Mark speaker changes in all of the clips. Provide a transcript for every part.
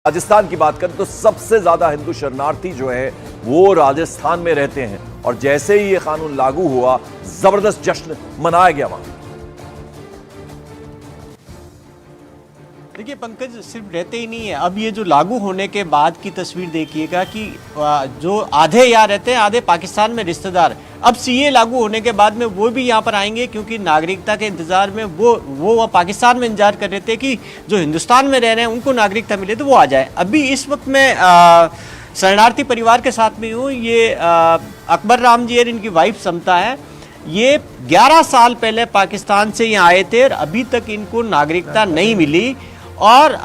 Speaker 1: राजस्थान की बात करें तो सबसे ज्यादा हिंदू शरणार्थी जो है वो राजस्थान में रहते हैं और जैसे ही ये कानून लागू हुआ जबरदस्त जश्न मनाया गया वहां।
Speaker 2: देखिए पंकज, सिर्फ रहते ही नहीं है, अब ये जो लागू होने के बाद की तस्वीर देखिएगा कि जो आधे यहाँ रहते हैं, आधे पाकिस्तान में रिश्तेदार, अब सीए लागू होने के बाद में वो भी यहाँ पर आएंगे क्योंकि नागरिकता के इंतजार में वो पाकिस्तान में इंतजार कर रहे थे कि जो हिंदुस्तान में रह रहे हैं उनको नागरिकता मिले तो वो आ जाए। अभी इस वक्त में शरणार्थी परिवार के साथ में हूँ। ये अकबर राम जी और इनकी वाइफ समता है। ये 11 साल पहले पाकिस्तान से यहाँ आए थे और अभी तक इनको नागरिकता नहीं मिली और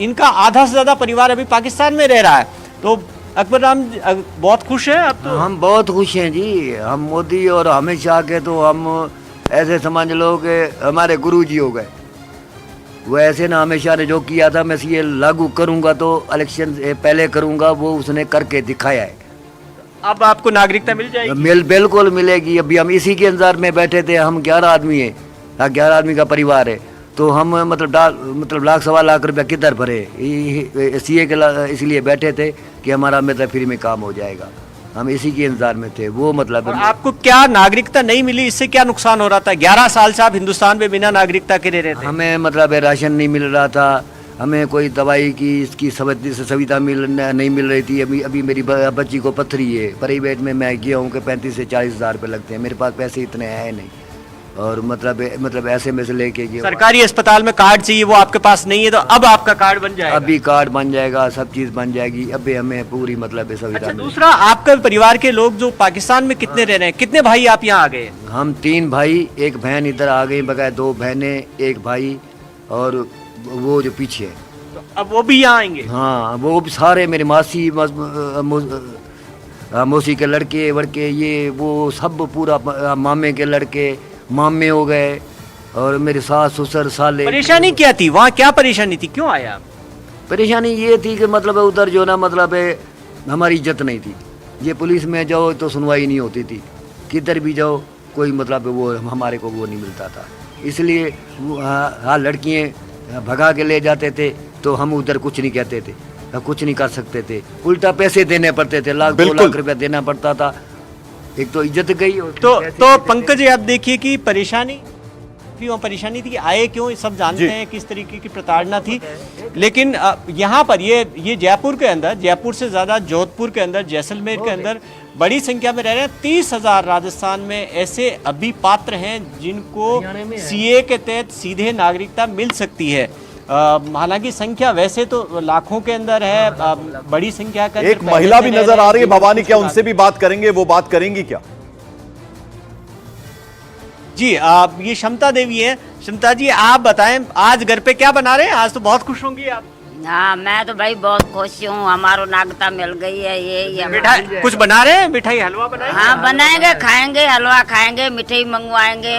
Speaker 2: इनका आधा से ज़्यादा परिवार अभी पाकिस्तान में रह रहा है। तो अकबर राम बहुत खुश हैं अब तो?
Speaker 3: हम बहुत खुश हैं जी। हम मोदी और अमित शाह के तो हम ऐसे समझ लो कि हमारे गुरुजी हो गए। वो ऐसे ना अमित शाह ने जो किया था मैं ये लागू करूंगा तो इलेक्शन से पहले करूंगा, वो उसने करके दिखाया है।
Speaker 2: अब आपको नागरिकता मिल जाएगी?
Speaker 3: बिल्कुल मिलेगी। अभी हम इसी के इंतजार में बैठे थे। हम 11 आदमी हैं, 11 आदमी का परिवार है। तो हम मतलब लाख सवा लाख रुपया किधर भरे, सीए के इसलिए बैठे थे कि हमारा मतलब फ्री में काम हो जाएगा। हम इसी के इंतजार में थे। वो मतलब
Speaker 2: आपको क्या नागरिकता नहीं मिली, इससे क्या नुकसान हो रहा था? 11 साल से आप हिंदुस्तान में बिना नागरिकता के रह रहे थे।
Speaker 3: हमें मतलब राशन नहीं मिल रहा था, हमें कोई दवाई की इसकी सुविधा नहीं मिल रही थी। अभी मेरी बच्ची को पथरी है, प्राइवेट में मैं गया हूँ कि 35 से 40 हज़ार रुपये लगते हैं। मेरे पास पैसे इतने हैं नहीं और मतलब ऐसे में से लेके गए।
Speaker 2: सरकारी अस्पताल में कार्ड चाहिए, वो आपके पास नहीं है, तो अब आपका कार्ड बन जाएगा?
Speaker 3: अभी कार्ड बन जाएगा, सब चीज़ बन जाएगी। अभी हमें पूरी मतलब सुविधा।
Speaker 2: अच्छा, दूसरा आपका परिवार के लोग जो पाकिस्तान में कितने रह रहे हैं, कितने भाई आप यहाँ आ गए?
Speaker 3: हम 3 भाई, एक बहन इधर आ गई, बगैर 2 बहनें, एक भाई और वो जो पीछे है।
Speaker 2: तो अब वो भी यहाँ आएंगे?
Speaker 3: हाँ, वो भी सारे मेरे मासी मौसी के लड़के वड़के, ये वो सब पूरा मामे के लड़के मामे हो गए और मेरे सास ससुर साले।
Speaker 2: परेशानी क्या थी वहाँ, क्या परेशानी थी, क्यों आया?
Speaker 3: परेशानी ये थी कि मतलब उधर जो ना मतलब हमारी इज्जत नहीं थी। ये पुलिस में जाओ तो सुनवाई नहीं होती थी, किधर भी जाओ कोई मतलब वो हमारे को वो नहीं मिलता था। इसलिए हाँ लड़कियाँ भगा के ले जाते थे तो हम उधर कुछ नहीं कहते थे, कुछ नहीं कर सकते थे। उल्टा पैसे देने पड़ते थे, लाख 2 लाख रुपया देना पड़ता था। एक तो इज्जत गई।
Speaker 2: तो पंकज जी, आप देखिए कि परेशानी थी, वहाँ परेशानी थी कि आए क्यों, सब जानते हैं किस तरीके की प्रताड़ना थी। लेकिन यहाँ पर ये जयपुर के अंदर, जयपुर से ज़्यादा जोधपुर के अंदर, जैसलमेर के अंदर बड़ी संख्या में रह रहे हैं। 30,000 राजस्थान में ऐसे अभी पात्र हैं जिनको सीए के तहत सीधे नागरिकता मिल सकती है। हालांकि संख्या वैसे तो लाखों के अंदर है, बड़ी संख्या का।
Speaker 1: एक महिला भी नजर आ रही है भवानी, क्या उनसे भी बात करेंगे? वो बात करेंगी क्या?
Speaker 2: जी, ये क्षमता देवी है। क्षमता जी, आप बताएं आज घर पे क्या बना रहे हैं? आज तो बहुत खुश होंगी आप।
Speaker 4: हाँ, मैं तो भाई बहुत खुश हूँ, हमारो नागरिकता मिल गई है। ये
Speaker 2: मिठाई कुछ बना रहे हैं? मिठाई हलवा बनाएंगे?
Speaker 4: हाँ बनाएंगे, खाएंगे, हलवा खाएंगे, मिठाई मंगवाएंगे।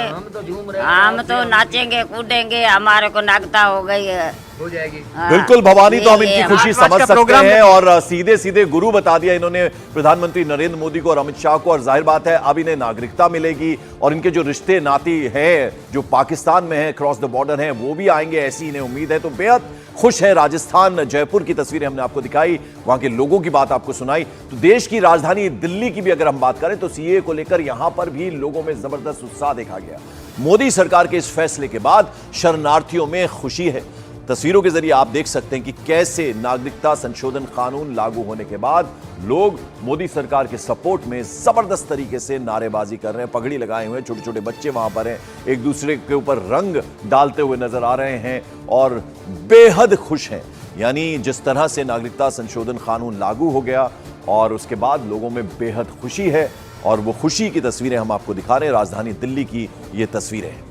Speaker 4: हम तो नाचेंगे कूदेंगे, हमारे को नागरिकता हो गई है,
Speaker 3: हो जाएगी।
Speaker 1: बिल्कुल भवानी, तो हम इनकी खुशी समझ सकते हैं और सीधे सीधे गुरु बता दिया इन्होंने प्रधानमंत्री नरेंद्र मोदी को और अमित शाह को। और जाहिर बात है अब इन्हें नागरिकता मिलेगी और इनके जो रिश्ते नाती हैं जो पाकिस्तान में है, क्रॉस द बॉर्डर हैं, वो भी आएंगे, ऐसी इन्हें उम्मीद है। तो बेहद खुश है। राजस्थान जयपुर की तस्वीरें हमने आपको दिखाई, वहां के लोगों की बात आपको सुनाई। तो देश की राजधानी दिल्ली की भी अगर हम बात करें तो सीए को लेकर यहां पर भी लोगों में जबरदस्त उत्साह देखा गया। मोदी सरकार के इस फैसले के बाद शरणार्थियों में खुशी है। तस्वीरों के जरिए आप देख सकते हैं कि कैसे नागरिकता संशोधन कानून लागू होने के बाद लोग मोदी सरकार के सपोर्ट में जबरदस्त तरीके से नारेबाजी कर रहे हैं, पगड़ी लगाए हुए, छोटे छोटे बच्चे वहां पर हैं, एक दूसरे के ऊपर रंग डालते हुए नजर आ रहे हैं और बेहद खुश हैं। यानी जिस तरह से नागरिकता संशोधन कानून लागू हो गया और उसके बाद लोगों में बेहद खुशी है और वो खुशी की तस्वीरें हम आपको दिखा रहे हैं। राजधानी दिल्ली की ये तस्वीरें हैं।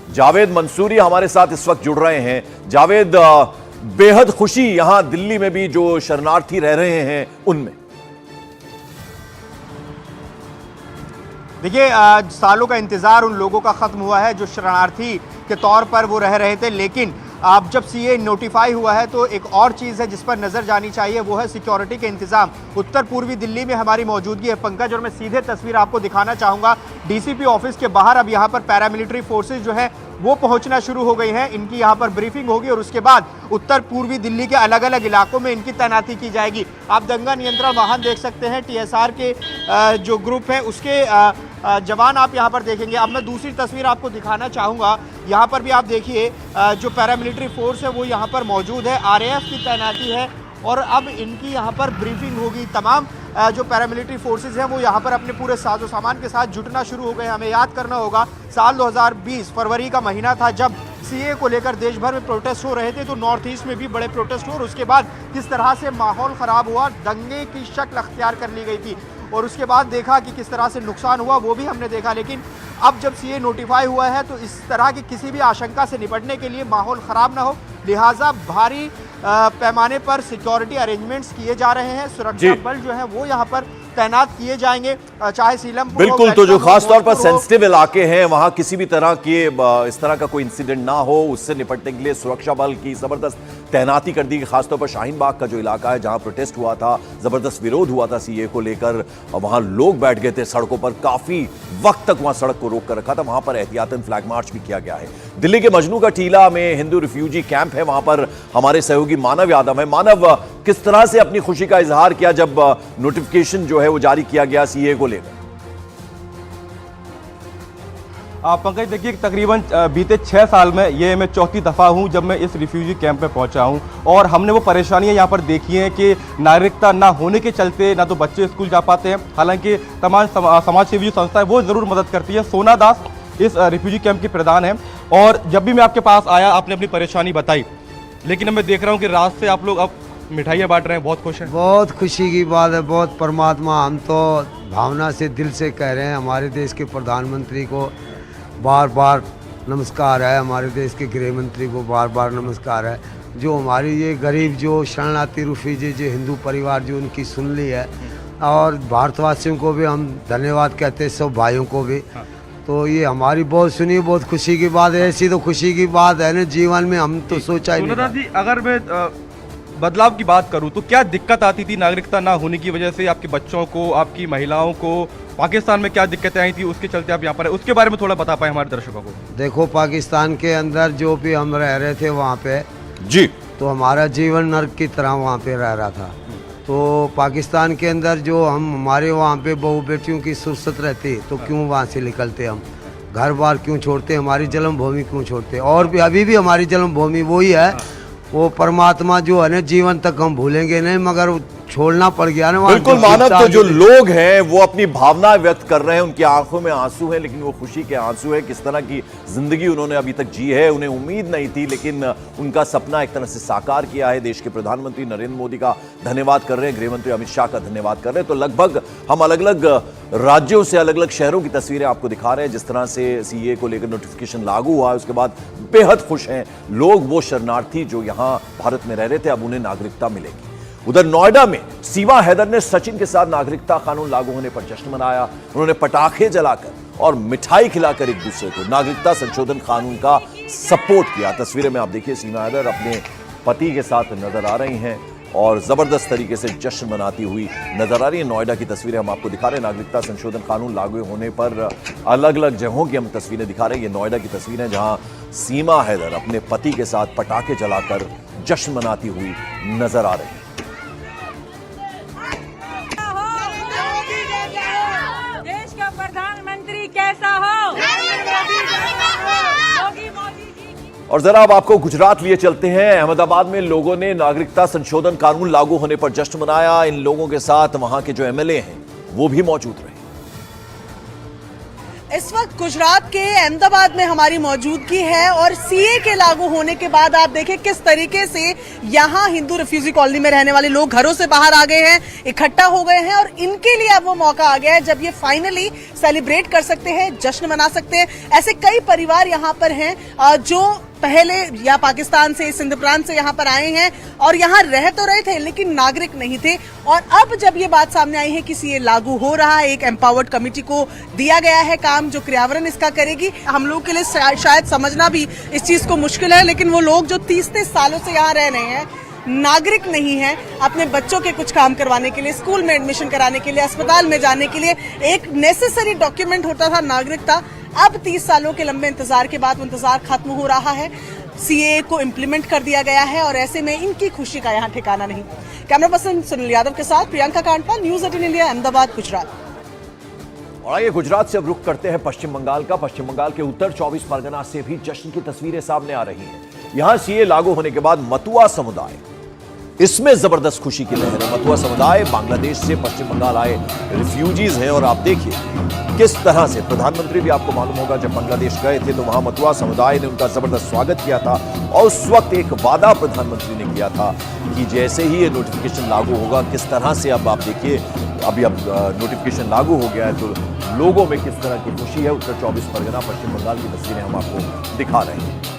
Speaker 1: जावेद मंसूरी हमारे साथ इस वक्त जुड़ रहे हैं। जावेद, बेहद खुशी यहां दिल्ली में भी जो शरणार्थी रह रहे हैं उनमें।
Speaker 5: देखिए, सालों का इंतजार उन लोगों का खत्म हुआ है जो शरणार्थी के तौर पर वो रह रहे थे, लेकिन अब जब सीए नोटिफाई हुआ है तो एक और चीज़ है जिस पर नज़र जानी चाहिए, वो है सिक्योरिटी के इंतजाम। उत्तर पूर्वी दिल्ली में हमारी मौजूदगी है पंकज, और मैं सीधे तस्वीर आपको दिखाना चाहूँगा डीसीपी ऑफिस के बाहर। अब यहाँ पर पैरामिलिट्री फोर्सेज जो है वो पहुंचना शुरू हो गई हैं। इनकी यहाँ पर ब्रीफिंग होगी और उसके बाद उत्तर पूर्वी दिल्ली के अलग अलग इलाकों में इनकी तैनाती की जाएगी। आप दंगा नियंत्रण वाहन देख सकते हैं, टीएसआर के जो ग्रुप है उसके जवान आप यहाँ पर देखेंगे। अब मैं दूसरी तस्वीर आपको दिखाना चाहूँगा, यहाँ पर भी आप देखिए जो पैरामिलिट्री फोर्स है वो यहाँ पर मौजूद है, आरएएफ की तैनाती है और अब इनकी यहाँ पर ब्रीफिंग होगी। तमाम जो पैरामिलिट्री फोर्सेज हैं वो यहाँ पर अपने पूरे साजो सामान के साथ जुटना शुरू हो गए। हमें याद करना होगा साल 2020 फरवरी का महीना था जब सीए को लेकर देश भर में प्रोटेस्ट हो रहे थे, तो नॉर्थ ईस्ट में भी बड़े प्रोटेस्ट हुए और उसके बाद किस तरह से माहौल ख़राब हुआ, दंगे की शक्ल अख्तियार कर ली गई थी और उसके बाद देखा कि किस तरह से नुकसान हुआ वो भी हमने देखा। लेकिन अब जब सीए नोटिफाई हुआ है तो इस तरह की किसी भी आशंका से निपटने के लिए माहौल ख़राब ना हो, लिहाजा भारी पैमाने पर सिक्योरिटी अरेंजमेंट्स किए जा रहे हैं। सुरक्षा बल जो है वो यहाँ पर तैनात किए जाएंगे, चाहे सीलमपुर
Speaker 1: बिल्कुल। तो जो खास तौर पर सेंसिटिव इलाके हैं वहां किसी भी तरह के इस तरह का कोई इंसिडेंट ना हो, उससे निपटने के लिए सुरक्षा बल की जबरदस्त तैनाती कर दी। खासतौर पर शाहीन बाग का जो इलाका है जहां प्रोटेस्ट हुआ था, जबरदस्त विरोध हुआ था सीए को लेकर, वहां लोग बैठ गए थे सड़कों पर, काफी वक्त तक वहां सड़क को रोक कर रखा था, वहां पर एहतियातन फ्लैग मार्च भी किया गया है। दिल्ली के मजनू का टीला में हिंदू रिफ्यूजी कैंप है, वहां पर हमारे सहयोगी मानव यादव है। मानव, किस तरह से अपनी खुशी का इजहार किया जब नोटिफिकेशन जो है वो जारी किया गया सीए को लेकर?
Speaker 6: पंकज देखिए, तकरीबन बीते 6 साल में ये मैं चौथी दफ़ा हूँ जब मैं इस रिफ्यूजी कैंप में पहुँचा हूँ और हमने वो परेशानियाँ यहाँ पर देखी हैं कि नागरिकता ना होने के चलते ना तो बच्चे स्कूल जा पाते हैं। हालांकि तमाम समाज सेवी जो संस्था है वो ज़रूर मदद करती है। सोना दास इस रिफ्यूजी कैंप की प्रधान है और जब भी मैं आपके पास आया आपने अपनी परेशानी बताई, लेकिन अब मैं देख रहा हूँ कि रात से आप लोग अब मिठाइयाँ बांट रहे हैं, बहुत खुश हैं।
Speaker 7: बहुत खुशी की बात है, बहुत परमात्मा, हम तो भावना से दिल से कह रहे हैं हमारे देश के प्रधानमंत्री को बार बार नमस्कार है, हमारे देश के गृह मंत्री को बार बार नमस्कार है, जो हमारी ये गरीब जो शरणार्थी रिफ्यूजी जो हिंदू परिवार जो उनकी सुन ली है, और भारतवासियों को भी हम धन्यवाद कहते हैं, सब भाइयों को भी। तो ये हमारी बहुत सुनी, बहुत खुशी की बात है। ऐसी तो खुशी की बात है ना जीवन में, हम तो सोचा ही नहीं
Speaker 6: जी, अगर मैं बदलाव की बात करूं तो क्या दिक्कत आती थी नागरिकता ना होने की वजह से? आपके बच्चों को, आपकी महिलाओं को पाकिस्तान में क्या दिक्कतें आई थी, उसके चलते आप यहाँ पर है, उसके बारे में थोड़ा बता पाए हमारे दर्शकों को।
Speaker 7: देखो, पाकिस्तान के अंदर जो भी हम रह रहे थे वहाँ पे
Speaker 1: जी,
Speaker 7: तो हमारा जीवन नर्क की तरह वहाँ पे रह रहा था। तो पाकिस्तान के अंदर जो हमारे वहाँ पे बहू बेटियों की सुरसत रहती, तो क्यों वहाँ से निकलते, हम घर बार क्यों छोड़ते, हमारी जन्मभूमि क्यों छोड़ते? और भी अभी भी हमारी जन्मभूमि वही है, वो परमात्मा जो है ना, जीवन तक हम भूलेंगे नहीं, मगर छोड़ना पड़ गया ना।
Speaker 1: बिल्कुल मानव, तो जो लोग हैं वो अपनी भावना व्यक्त कर रहे हैं, उनकी आंखों में आंसू हैं, लेकिन वो खुशी के आंसू है। किस तरह की जिंदगी उन्होंने अभी तक जी है, उन्हें उम्मीद नहीं थी, लेकिन उनका सपना एक तरह से साकार किया है। देश के प्रधानमंत्री नरेंद्र मोदी का धन्यवाद कर रहे हैं, गृह मंत्री अमित शाह का धन्यवाद कर रहे हैं। तो लगभग हम अलग अलग राज्यों से, अलग अलग शहरों की तस्वीरें आपको दिखा रहे हैं, जिस तरह से सीए को लेकर नोटिफिकेशन लागू हुआ है उसके बाद बेहद खुश हैं लोग। वो शरणार्थी जो यहां भारत में रह रहे थे, अब उन्हें नागरिकता मिलेगी। उधर नोएडा में सीमा हैदर ने सचिन के साथ नागरिकता कानून लागू होने पर जश्न मनाया। उन्होंने पटाखे जलाकर और मिठाई खिलाकर एक दूसरे को नागरिकता संशोधन कानून का सपोर्ट किया। तस्वीरें में आप देखिए, सीमा हैदर अपने पति के साथ नजर आ रही हैं और जबरदस्त तरीके से जश्न मनाती हुई नजर आ रही है। नोएडा की तस्वीरें हम आपको दिखा रहे हैं। नागरिकता संशोधन कानून लागू होने पर अलग अलग जगहों की हम तस्वीरें दिखा रहे हैं। ये नोएडा की तस्वीरें हैं जहां सीमा हैदर अपने पति के साथ पटाखे जलाकर जश्न मनाती हुई नजर आ रही है।
Speaker 8: देश का प्रधानमंत्री कैसा हो?
Speaker 1: और जरा अब आपको गुजरात लिए चलते हैं। अहमदाबाद में लोगों ने नागरिकता संशोधन कानून लागू होने पर जश्न मनाया। इन लोगों के साथ वहां के जो एमएलए हैं वो भी मौजूद रहे।
Speaker 9: इस वक्त गुजरात के अहमदाबाद में हमारी मौजूदगी है और सीए के लागू होने के बाद आप देखें किस तरीके से यहाँ हिंदू रिफ्यूजी कॉलोनी में रहने वाले लोग घरों से बाहर आ गए हैं, इकट्ठा हो गए हैं और इनके लिए अब वो मौका आ गया है जब ये फाइनली सेलिब्रेट कर सकते हैं, जश्न मना सकते हैं। ऐसे कई परिवार यहाँ पर हैं जो पहले या पाकिस्तान से, सिंध प्रांत से यहाँ पर आए हैं और यहाँ रह तो रहे थे लेकिन नागरिक नहीं थे। और अब जब ये बात सामने आई है कि सीए लागू हो रहा है, एक एम्पावर्ड कमेटी को दिया गया है काम जो क्रियान्वयन इसका करेगी। हम लोग के लिए शायद समझना भी इस चीज को मुश्किल है, लेकिन वो लोग जो 30-30 सालों से यहाँ रह रहे हैं, नागरिक नहीं है, अपने बच्चों के कुछ काम करवाने के लिए, स्कूल में एडमिशन कराने के लिए, अस्पताल में जाने के लिए एक नेसेसरी डॉक्यूमेंट होता था नागरिकता। अब 30 सालों के लंबे इंतजार के बाद वो इंतजार खत्म हो रहा है, सीए को इम्प्लीमेंट कर दिया गया है और ऐसे में इनकी खुशी का यहाँ ठिकाना नहीं। कैमरा पर्सन सुनील यादव के साथ प्रियंका कांडपा, न्यूज 18 इंडिया, अहमदाबाद, गुजरात।
Speaker 1: और आइए गुजरात से अब रुख करते हैं पश्चिम बंगाल का। पश्चिम बंगाल के उत्तर 24 परगना से भी जश्न की तस्वीरें सामने आ रही हैं। यहां सीए लागू होने के बाद मतुआ समुदाय, इसमें जबरदस्त खुशी की लहर है। मतुआ समुदाय बांग्लादेश से पश्चिम बंगाल आए रिफ्यूजीज हैं और आप देखिए किस तरह से, प्रधानमंत्री भी आपको मालूम होगा जब बांग्लादेश गए थे तो वहां मतुआ समुदाय ने उनका जबरदस्त स्वागत किया था और उस वक्त एक वादा प्रधानमंत्री ने किया था कि जैसे ही ये नोटिफिकेशन लागू होगा, किस तरह से अब आप देखिए अब नोटिफिकेशन लागू हो गया है तो लोगों में किस तरह की खुशी है। उत्तर 24 परगना पश्चिम बंगाल की तस्वीरें हम आपको दिखा रहे हैं।